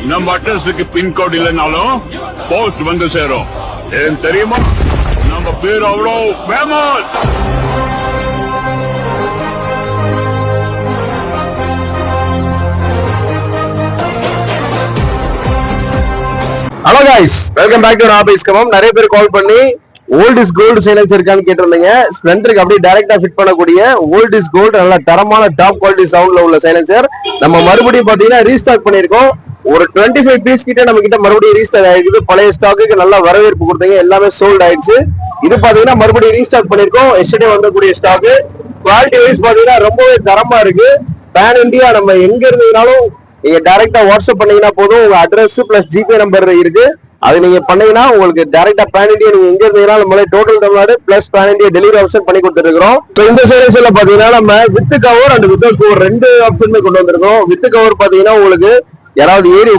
நம்ம அட்ரஸுக்கு பின்கோட் இல்லைனாலும் போஸ்ட் வந்து சேரும். ஏன் தெரியுமா? நம்ம பேர் அவ்வளோ famous. Hello guys, welcome back to ராபீஸ் கமம். நிறைய பேர் கால் பண்ணி ஓல்ட் இஸ் கோல்டு சைலன்சர் இருக்கான்னு கேட்டிருந்தீங்க. ஸ்ப்ளெண்டருக்கு அப்படியே டைரக்டா ஃபிட் பண்ணக்கூடிய ஓல்ட் இஸ் கோல்டு நல்ல தரமான டாப் குவாலிட்டி சவுண்ட்ல உள்ள சைலன்சர் நம்ம மறுபடியும் பாத்தீங்கன்னா ரீஸ்டாக் பண்ணிருக்கோம். ஒரு 25 பீஸ் கிட்ட நம்ம கிட்ட மறுபடியும் ரீஸ்டாக் ஆயிருக்கு. பழைய ஸ்டாக்கு நல்ல வரவேற்பு கொடுத்தீங்க, எல்லாமே சோல்ட் ஆயிடுச்சு. இது பாத்தீங்கன்னா மறுபடியும் ரீஸ்டாக் பண்ணிருக்கோம். எஸ்டர்டே வந்தக்கூடிய ஸ்டாக்கு குவாலிட்டி வைஸ் பாத்தீங்கன்னா ரொம்பவே தரமா இருக்கு. பேன் இந்தியா நம்ம எங்க இருந்தீங்கனாலும் நீங்க டைரக்டா வாட்ஸ்அப் பண்ணீங்கன்னா போதும். உங்க அட்ரஸ் பிளஸ் ஜிபே நம்பர் இருக்கு, அது நீங்க பண்ணீங்கன்னா உங்களுக்கு டைரக்டா பேன் இந்தியா நீங்க எங்க இருந்தீங்கன்னா நம்மளே total Tamil Nadu plus pan India delivery option பண்ணி கொடுத்துருக்கோம். இந்த சைலன்சர்ல பாத்தீங்கன்னா நம்ம with cover and with cover ரெண்டு ஆப்ஷனுமே கொண்டு வந்திருக்கோம். வித் கவர் பாத்தீங்கன்னா உங்களுக்கு யாராவது ஏறி